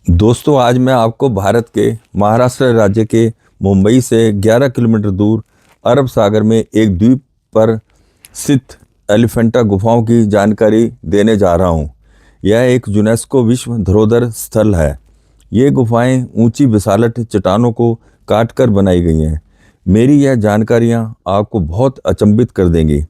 दोस्तों, आज मैं आपको भारत के महाराष्ट्र राज्य के मुंबई से 11 किलोमीटर दूर अरब सागर में एक द्वीप पर स्थित एलिफेंटा गुफाओं की जानकारी देने जा रहा हूं। यह एक यूनेस्को विश्व धरोहर स्थल है। ये गुफाएं ऊंची विशालट चट्टानों को काटकर बनाई गई हैं। मेरी यह जानकारियां आपको बहुत अचंभित कर देंगी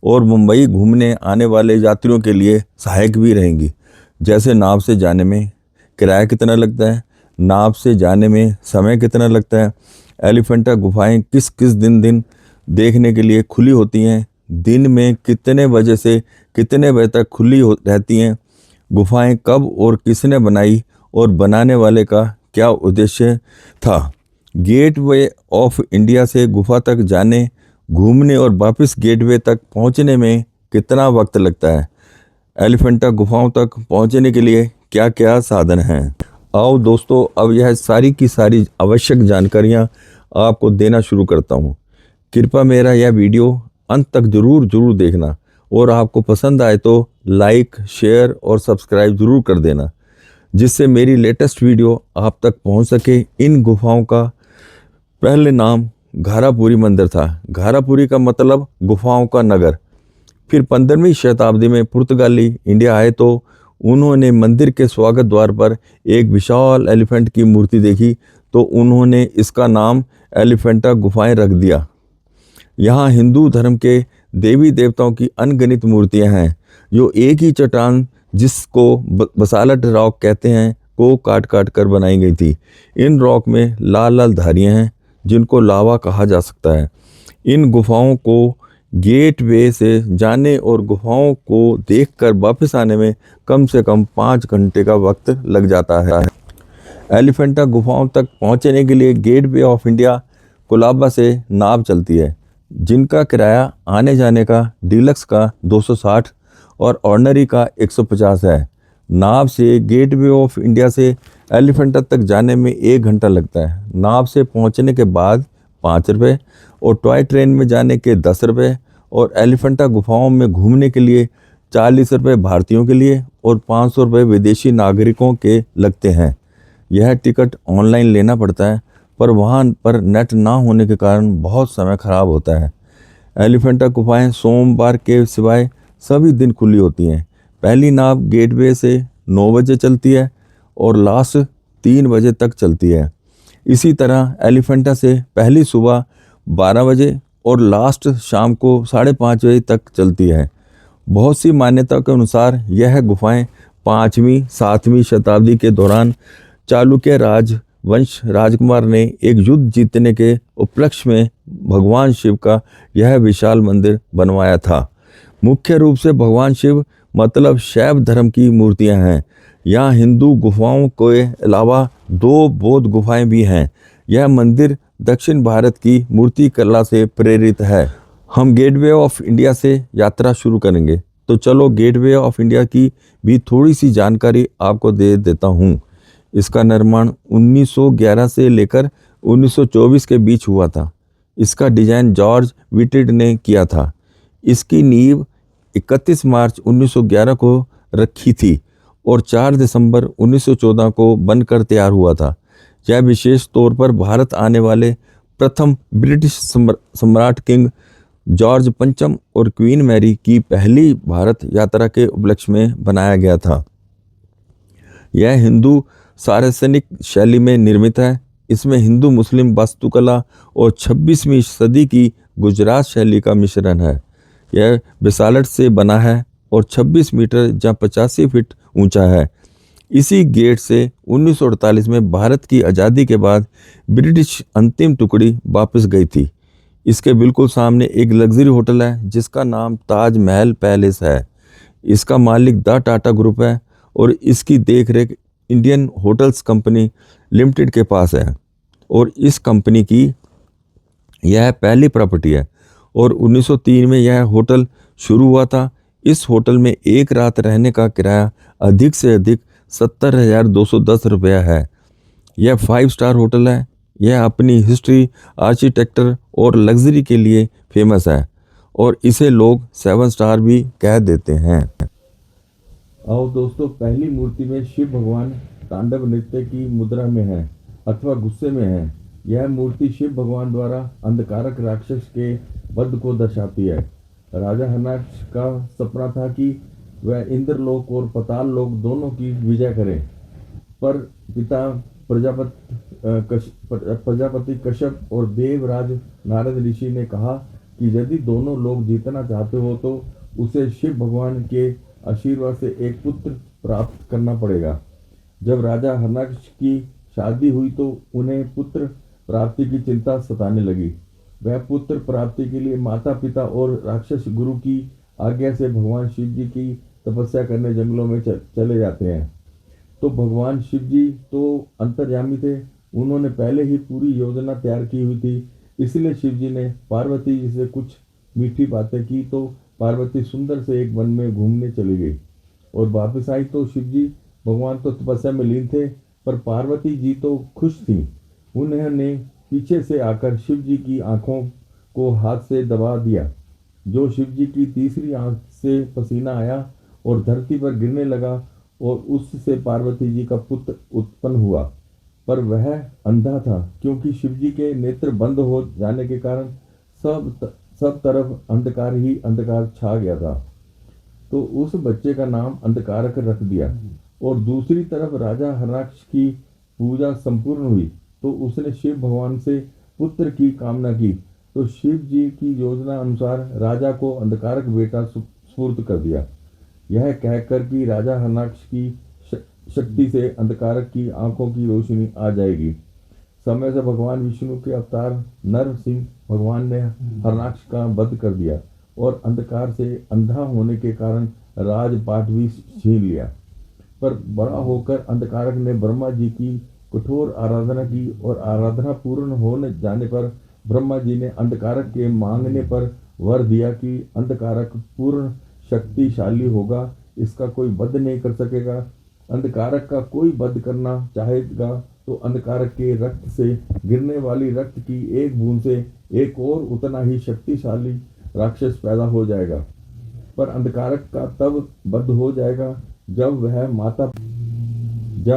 और मुंबई घूमने आने वाले यात्रियों के लिए सहायक भी रहेंगी। जैसे नाव से जाने में किराया कितना लगता है, नाव से जाने में समय कितना लगता है, एलिफेंटा गुफाएं किस किस दिन देखने के लिए खुली होती हैं, दिन में कितने बजे से कितने बजे तक खुली रहती हैं, गुफाएं कब और किसने बनाई और बनाने वाले का क्या उद्देश्य था, गेटवे ऑफ इंडिया से गुफा तक जाने, घूमने और वापस गेटवे तक पहुंचने में कितना वक्त लगता है, एलिफेंटा गुफाओं तक पहुंचने के लिए क्या क्या साधन हैं। आओ दोस्तों, अब यह सारी की सारी आवश्यक जानकारियां आपको देना शुरू करता हूं। कृपया मेरा यह वीडियो अंत तक जरूर देखना और आपको पसंद आए तो लाइक, शेयर और सब्सक्राइब जरूर कर देना, जिससे मेरी लेटेस्ट वीडियो आप तक पहुंच सके। इन गुफाओं का पहले नाम घारापुरी मंदिर था। घारापुरी का मतलब गुफाओं का नगर। फिर 15वीं शताब्दी में पुर्तगाली इंडिया आए तो उन्होंने मंदिर के स्वागत द्वार पर एक विशाल एलिफेंट की मूर्ति देखी तो उन्होंने इसका नाम एलिफेंटा गुफाएं रख दिया। यहाँ हिंदू धर्म के देवी देवताओं की अनगिनत मूर्तियाँ हैं जो एक ही चट्टान, जिसको बसाल्ट रॉक कहते हैं, को काट काट कर बनाई गई थी। इन रॉक में लाल लाल धारियाँ हैं जिनको लावा कहा जा सकता है। इन गुफाओं को गेटवे से जाने और गुफाओं को देखकर वापस आने में कम से कम 5 घंटे का वक्त लग जाता है। एलिफेंटा गुफाओं तक पहुंचने के लिए गेटवे ऑफ इंडिया कोलाबा से नाव चलती है, जिनका किराया आने जाने का डीलक्स का 260 और ऑर्डिनरी का 150 है। नाव से गेटवे ऑफ इंडिया से एलिफेंटा तक जाने में 1 घंटा लगता है। नाव से पहुंचने के बाद 5 रुपये और टॉय ट्रेन में जाने के 10 रुपये और एलिफेंटा गुफाओं में घूमने के लिए 40 रुपये भारतीयों के लिए और 500 रुपये विदेशी नागरिकों के लगते हैं। यह टिकट ऑनलाइन लेना पड़ता है, पर वहाँ पर नेट ना होने के कारण बहुत समय खराब होता है। एलिफेंटा गुफाएं सोमवार के सिवाय सभी दिन खुली होती हैं। पहली नाव गेटवे से 9 बजे चलती है और लास्ट 3 बजे तक चलती है। इसी तरह एलिफेंटा से पहली सुबह 12 बजे और लास्ट शाम को 5:30 बजे तक चलती है। बहुत सी मान्यताओं के अनुसार यह गुफाएं 5वीं 7वीं शताब्दी के दौरान चालुक्य राजवंश राजकुमार ने एक युद्ध जीतने के उपलक्ष्य में भगवान शिव का यह विशाल मंदिर बनवाया था। मुख्य रूप से भगवान शिव मतलब शैव धर्म की मूर्तियां हैं। यहाँ हिंदू गुफाओं के अलावा 2 बौद्ध गुफाएं भी हैं। यह मंदिर दक्षिण भारत की मूर्ति कला से प्रेरित है। हम गेटवे ऑफ इंडिया से यात्रा शुरू करेंगे, तो चलो गेटवे ऑफ इंडिया की भी थोड़ी सी जानकारी आपको दे देता हूँ। इसका निर्माण 1911 से लेकर 1924 के बीच हुआ था। इसका डिजाइन जॉर्ज विटिड ने किया था। इसकी नींव 31 मार्च 1911 को रखी थी और 4 दिसंबर 1914 को बनकर तैयार हुआ था। यह विशेष तौर पर भारत आने वाले प्रथम ब्रिटिश सम्राट किंग जॉर्ज पंचम और क्वीन मैरी की पहली भारत यात्रा के उपलक्ष्य में बनाया गया था। यह हिंदू सारसनिक शैली में निर्मित है। इसमें हिंदू मुस्लिम वास्तुकला और 26वीं सदी की गुजरात शैली का मिश्रण है। यह बेसाल्ट से बना है और 26 मीटर या 85 फीट ऊंचा है। इसी गेट से 1948 में भारत की आज़ादी के बाद ब्रिटिश अंतिम टुकड़ी वापस गई थी। इसके बिल्कुल सामने एक लग्जरी होटल है जिसका नाम ताज महल पैलेस है। इसका मालिक द टाटा ग्रुप है और इसकी देखरेख इंडियन होटल्स कंपनी लिमिटेड के पास है और इस कंपनी की यह पहली प्रॉपर्टी है और 1903 में यह होटल शुरू हुआ था। इस होटल में एक रात रहने का किराया अधिक से अधिक 70,210 रुपया है। यह 5 स्टार होटल है। यह अपनी हिस्ट्री, आर्किटेक्चर और लग्जरी के लिए फेमस है और इसे लोग 7 स्टार भी कह देते हैं। आओ दोस्तों, पहली मूर्ति में शिव भगवान तांडव नृत्य की मुद्रा में है अथवा गुस्से में है। यह मूर्ति शिव भगवान द्वारा अंधकारक राक्षस के वध को दर्शाती है। राजा हर्णाक्ष का सपना था कि वह इंद्रलोक और पाताल लोक दोनों की विजय करे, पर पिता प्रजापति कश्यप और देवराज नारद ऋषि ने कहा कि यदि दोनों लोग जीतना चाहते हो तो उसे शिव भगवान के आशीर्वाद से एक पुत्र प्राप्त करना पड़ेगा। जब राजा हर्णाक्ष की शादी हुई तो उन्हें पुत्र प्राप्ति की चिंता सताने लगी। वह पुत्र प्राप्ति के लिए माता पिता और राक्षस गुरु की आज्ञा से भगवान शिव जी की तपस्या करने जंगलों में चले जाते हैं। तो भगवान शिव जी तो अंतर्यामी थे, उन्होंने पहले ही पूरी योजना तैयार की हुई थी। इसलिए शिव जी ने पार्वती जी से कुछ मीठी बातें की तो पार्वती सुंदर से एक वन में घूमने चली गई और वापस आई तो शिव जी भगवान तो तपस्या में लीन थे, पर पार्वती जी तो खुश थी। उन्होंने पीछे से आकर शिव जी की आंखों को हाथ से दबा दिया, जो शिव जी की तीसरी आंख से पसीना आया और धरती पर गिरने लगा और उससे पार्वती जी का पुत्र उत्पन्न हुआ। पर वह अंधा था, क्योंकि शिव जी के नेत्र बंद हो जाने के कारण सब तरफ अंधकार ही अंधकार छा गया था। तो उस बच्चे का नाम अंधकारक रख दिया। और दूसरी तरफ राजा हर्णाक्ष की पूजा संपूर्ण हुई तो उसने शिव भगवान से पुत्र की कामना की, तो शिव जी की योजना अनुसार राजा को अंधकारक बेटा सुपुर्द कर दिया। यह कहकर कि राजा हर्णाक्ष की शक्ति से अंधकारक की आंखों की रोशनी आ जाएगी। समय से भगवान विष्णु के अवतार नरसिंह भगवान ने हर्णाक्ष का वध कर दिया और अंधकार से अंधा होने के कारण राजपाट भी छीन लिया। पर बड़ा होकर अंधकारक ने ब्रह्मा जी की कठोर आराधना की और आराधना पूर्ण होने जाने पर ब्रह्मा जी ने अंधकारक के मांगने पर वर दिया कि अंधकारक पूर्ण शक्तिशाली होगा, इसका कोई वध नहीं कर सकेगा। अंधकारक का कोई वध करना चाहेगा तो अंधकारक के रक्त से गिरने वाली रक्त की एक बूंद से एक और उतना ही शक्तिशाली राक्षस पैदा हो जाएगा। पर अंधकारक का तब वध हो जाएगा जब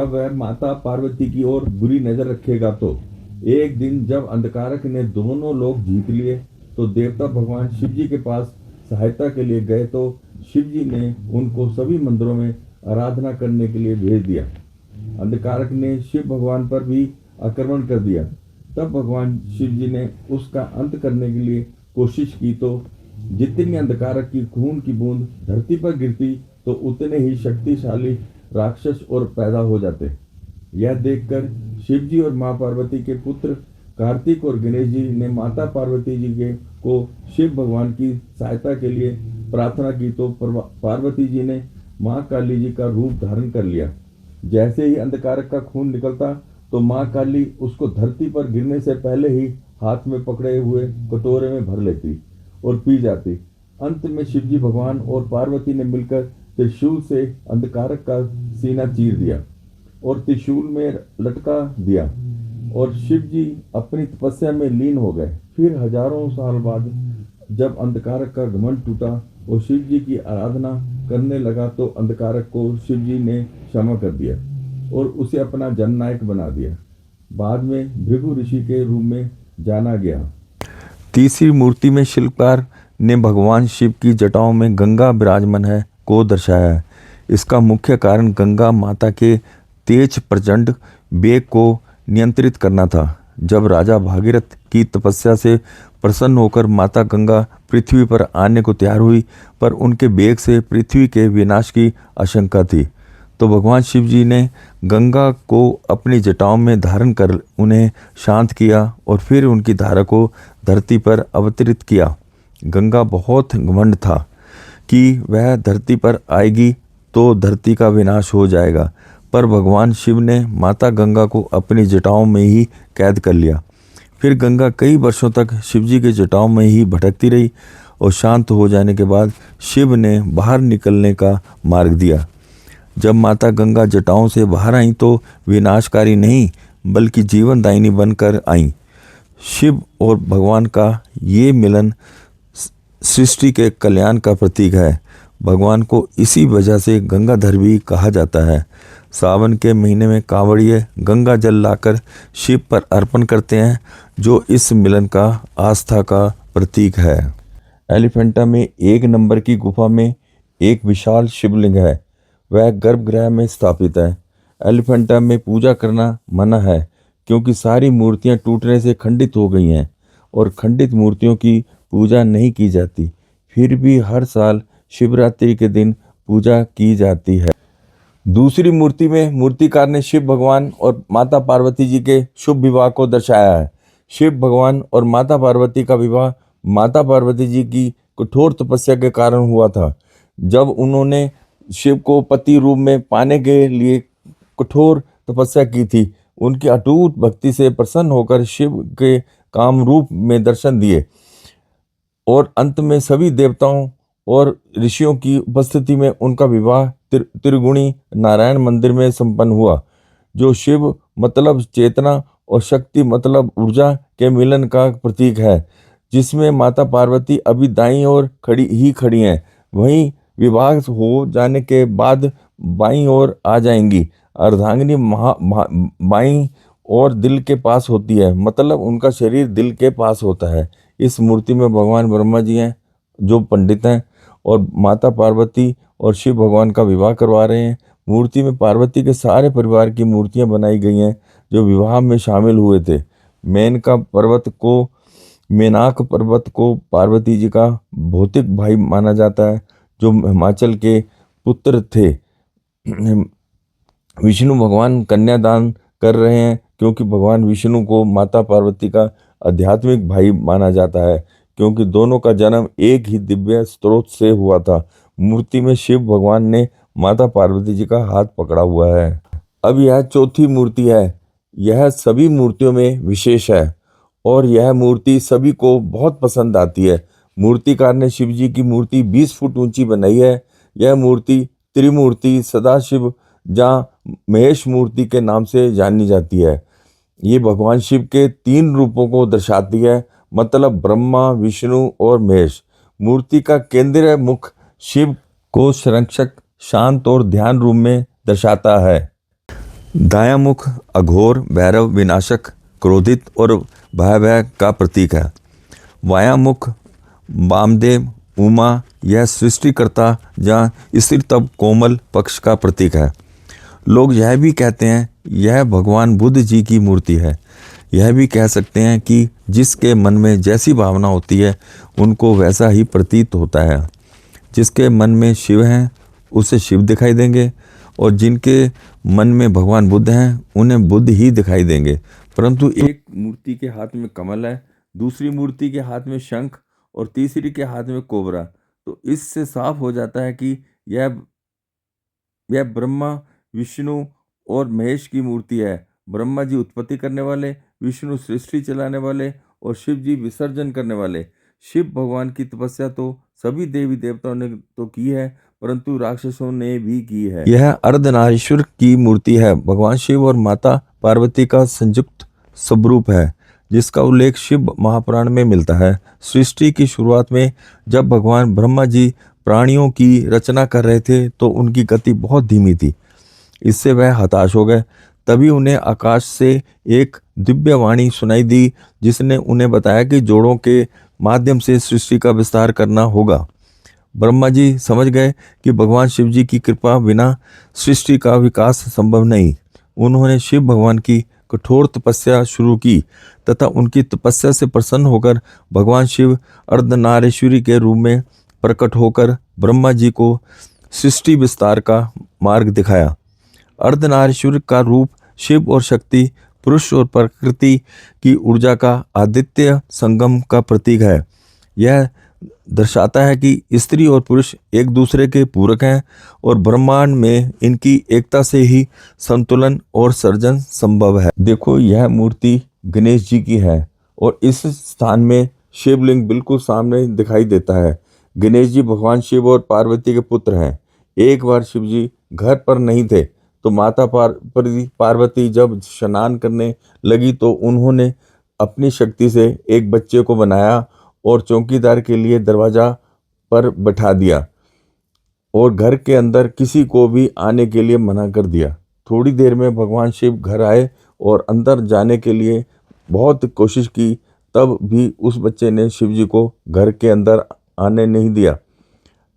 वह माता पार्वती की ओर बुरी नजर रखेगा। तो एक दिन जब अंधकारक ने दोनों लोग जीत लिए तो देवता भगवान शिव जी के पास सहायता के लिए गए, तो शिव जी ने उनको सभी मंदिरों में आराधना करने के लिए भेज दिया। अंधकारक ने शिव भगवान पर भी आक्रमण कर दिया। तब भगवान शिव जी ने उसका अंत करने के लिए कोशिश की, तो जितनी अंधकारक की खून की बूंद धरती पर गिरती तो उतने ही शक्तिशाली राक्षस और पैदा हो जाते। यह देखकर शिव जी और मां पार्वती के पुत्र कार्तिक और गणेश जी ने माता पार्वती जी को शिव भगवान की सहायता के लिए प्रार्थना की, तो पार्वती जी ने मां काली जी का रूप धारण कर लिया। जैसे ही अंधकारक का खून निकलता तो मां काली उसको धरती पर गिरने से पहले ही हाथ में पकड़े हुए कटोरे में भर लेती और पी जाती। अंत में शिव जी भगवान और पार्वती ने मिलकर त्रिशूल से अंधकारक का सीना चीर दिया और त्रिशूल में लटका दिया और शिव जी अपनी तपस्या में लीन हो गए। फिर हजारों साल बाद जब अंधकारक का घमंड टूटा और शिव जी की आराधना करने लगा तो अंधकारक को शिव जी ने क्षमा कर दिया और उसे अपना जननायक बना दिया। बाद में भृगु ऋषि के रूप में जाना गया। तीसरी मूर्ति में शिल्पकार ने भगवान शिव की जटाओं में गंगा विराजमान है को दर्शाया है। इसका मुख्य कारण गंगा माता के तेज प्रचंड वेग को नियंत्रित करना था। जब राजा भागीरथ की तपस्या से प्रसन्न होकर माता गंगा पृथ्वी पर आने को तैयार हुई, पर उनके वेग से पृथ्वी के विनाश की आशंका थी, तो भगवान शिव जी ने गंगा को अपनी जटाओं में धारण कर उन्हें शांत किया और फिर उनकी धारा को धरती पर अवतरित किया। गंगा बहुत घमंड था कि वह धरती पर आएगी तो धरती का विनाश हो जाएगा, पर भगवान शिव ने माता गंगा को अपनी जटाओं में ही कैद कर लिया। फिर गंगा कई वर्षों तक शिवजी के जटाओं में ही भटकती रही और शांत हो जाने के बाद शिव ने बाहर निकलने का मार्ग दिया। जब माता गंगा जटाओं से बाहर आईं तो विनाशकारी नहीं बल्कि जीवनदायिनी बनकर आईं। शिव और भगवान का ये मिलन सृष्टि के कल्याण का प्रतीक है। भगवान को इसी वजह से गंगाधर भी कहा जाता है। सावन के महीने में कांवड़िए गंगा जल लाकर शिव पर अर्पण करते हैं, जो इस मिलन का आस्था का प्रतीक है। एलिफेंटा में 1 नंबर की गुफा में एक विशाल शिवलिंग है। वह गर्भगृह में स्थापित है। एलिफेंटा में पूजा करना मना है क्योंकि सारी मूर्तियां टूटने से खंडित हो गई हैं और खंडित मूर्तियों की पूजा नहीं की जाती। फिर भी हर साल शिवरात्रि के दिन पूजा की जाती है। दूसरी मूर्ति में मूर्तिकार ने शिव भगवान और माता पार्वती जी के शुभ विवाह को दर्शाया है। शिव भगवान और माता पार्वती का विवाह माता पार्वती जी की कठोर तपस्या के कारण हुआ था। जब उन्होंने शिव को पति रूप में पाने के लिए कठोर तपस्या की थी, उनकी अटूट भक्ति से प्रसन्न होकर शिव के काम रूप में दर्शन दिए और अंत में सभी देवताओं और ऋषियों की उपस्थिति में उनका विवाह त्रिगुणी नारायण मंदिर में संपन्न हुआ, जो शिव मतलब चेतना और शक्ति मतलब ऊर्जा के मिलन का प्रतीक है, जिसमें माता पार्वती अभी दाईं ओर खड़ी हैं। वहीं विवाह हो जाने के बाद बाईं ओर आ जाएंगी। अर्धांगिनी बाईं और दिल के पास होती है, मतलब उनका शरीर दिल के पास होता है। इस मूर्ति में भगवान ब्रह्मा जी हैं जो पंडित हैं और माता पार्वती और शिव भगवान का विवाह करवा रहे हैं। मूर्ति में पार्वती के सारे परिवार की मूर्तियां बनाई गई हैं जो विवाह में शामिल हुए थे। मेनाक पर्वत को पार्वती जी का भौतिक भाई माना जाता है, जो हिमाचल के पुत्र थे। विष्णु भगवान कन्यादान कर रहे हैं क्योंकि भगवान विष्णु को माता पार्वती का आध्यात्मिक भाई माना जाता है, क्योंकि दोनों का जन्म एक ही दिव्य स्रोत से हुआ था। मूर्ति में शिव भगवान ने माता पार्वती जी का हाथ पकड़ा हुआ है। अब यह चौथी मूर्ति है। यह सभी मूर्तियों में विशेष है और यह मूर्ति सभी को बहुत पसंद आती है। मूर्तिकार ने शिव जी की मूर्ति 20 फुट ऊंची बनाई है। यह मूर्ति त्रिमूर्ति सदाशिव या महेश मूर्ति के नाम से जानी जाती है। ये भगवान शिव के 3 रूपों को दर्शाती है, मतलब ब्रह्मा, विष्णु और महेश। मूर्ति का केंद्रीय मुख शिव को संरक्षक, शांत और ध्यान रूप में दर्शाता है। दायां मुख अघोर, भैरव, विनाशक, क्रोधित और भयावह का प्रतीक है। बायां मुख वामदेव, उमा, यह सृष्टिकर्ता या स्थिर तब कोमल पक्ष का प्रतीक है। लोग यह भी कहते हैं यह भगवान बुद्ध जी की मूर्ति है। यह भी कह सकते हैं कि जिसके मन में जैसी भावना होती है उनको वैसा ही प्रतीत होता है। जिसके मन में शिव हैं उसे शिव दिखाई देंगे और जिनके मन में भगवान बुद्ध हैं उन्हें बुद्ध ही दिखाई देंगे। परंतु एक मूर्ति के हाथ में कमल है, दूसरी मूर्ति के हाथ में शंख और तीसरी के हाथ में कोबरा। तो इससे साफ हो जाता है कि यह ब्रह्मा, विष्णु और महेश की मूर्ति है। ब्रह्मा जी उत्पत्ति करने वाले, विष्णु सृष्टि चलाने वाले और शिव जी विसर्जन करने वाले। शिव भगवान की तपस्या तो सभी देवी देवताओं ने तो की है, परंतु राक्षसों ने भी की है। यह अर्धनारीश्वर की मूर्ति है। भगवान शिव और माता पार्वती का संयुक्त स्वरूप है, जिसका उल्लेख शिव महापुराण में मिलता है। सृष्टि की शुरुआत में जब भगवान ब्रह्मा जी प्राणियों की रचना कर रहे थे तो उनकी गति बहुत धीमी थी। इससे वह हताश हो गए। तभी उन्हें आकाश से एक दिव्य वाणी सुनाई दी, जिसने उन्हें बताया कि जोड़ों के माध्यम से सृष्टि का विस्तार करना होगा। ब्रह्मा जी समझ गए कि भगवान शिव जी की कृपा बिना सृष्टि का विकास संभव नहीं। उन्होंने शिव भगवान की कठोर तपस्या शुरू की तथा उनकी तपस्या से प्रसन्न होकर भगवान शिव अर्धनारीश्वरी के रूप में प्रकट होकर ब्रह्मा जी को सृष्टि विस्तार का मार्ग दिखाया। अर्धनारीश्वर का रूप शिव और शक्ति, पुरुष और प्रकृति की ऊर्जा का आदित्य संगम का प्रतीक है। यह दर्शाता है कि स्त्री और पुरुष एक दूसरे के पूरक हैं और ब्रह्मांड में इनकी एकता से ही संतुलन और सर्जन संभव है। देखो, यह मूर्ति गणेश जी की है और इस स्थान में शिवलिंग बिल्कुल सामने दिखाई देता है। गणेश जी भगवान शिव और पार्वती के पुत्र हैं। एक बार शिव जी घर पर नहीं थे तो माता पार्वती जब स्नान करने लगी तो उन्होंने अपनी शक्ति से एक बच्चे को बनाया और चौकीदार के लिए दरवाजा पर बैठा दिया। और घर के अंदर किसी को भी आने के लिए मना कर दिया। थोड़ी देर में भगवान शिव घर आए और अंदर जाने के लिए बहुत कोशिश की, तब भी उस बच्चे ने शिव जी को घर के अंदर आने नहीं दिया।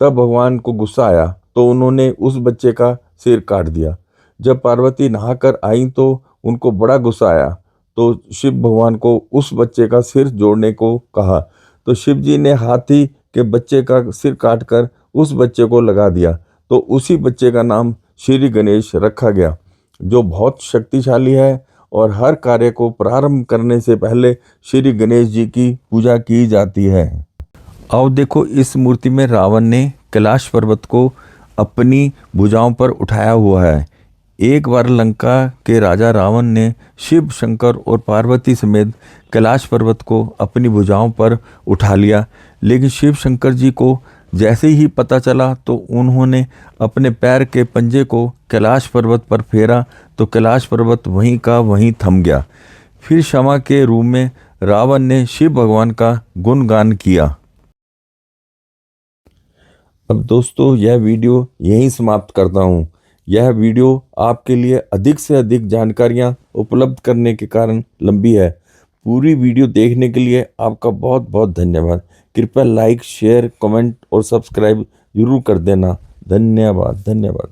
तब भगवान को गुस्सा आया तो उन्होंने उस बच्चे का सिर काट दिया। जब पार्वती नहाकर आई तो उनको बड़ा गुस्सा आया, तो शिव भगवान को उस बच्चे का सिर जोड़ने को कहा। तो शिव जी ने हाथी के बच्चे का सिर काटकर उस बच्चे को लगा दिया। तो उसी बच्चे का नाम श्री गणेश रखा गया, जो बहुत शक्तिशाली है। और हर कार्य को प्रारंभ करने से पहले श्री गणेश जी की पूजा की जाती है। आओ देखो, इस मूर्ति में रावण ने कैलाश पर्वत को अपनी भुजाओं पर उठाया हुआ है। एक बार लंका के राजा रावण ने शिव, शंकर और पार्वती समेत कैलाश पर्वत को अपनी भुजाओं पर उठा लिया, लेकिन शिव शंकर जी को जैसे ही पता चला तो उन्होंने अपने पैर के पंजे को कैलाश पर्वत पर फेरा, तो कैलाश पर्वत वहीं का वहीं थम गया। फिर क्षमा के रूप में रावण ने शिव भगवान का गुणगान किया। अब दोस्तों, यह वीडियो यहीं समाप्त करता हूँ। यह वीडियो आपके लिए अधिक से अधिक जानकारियाँ उपलब्ध करने के कारण लंबी है। पूरी वीडियो देखने के लिए आपका बहुत बहुत धन्यवाद। कृपया लाइक, शेयर, कमेंट और सब्सक्राइब जरूर कर देना। धन्यवाद।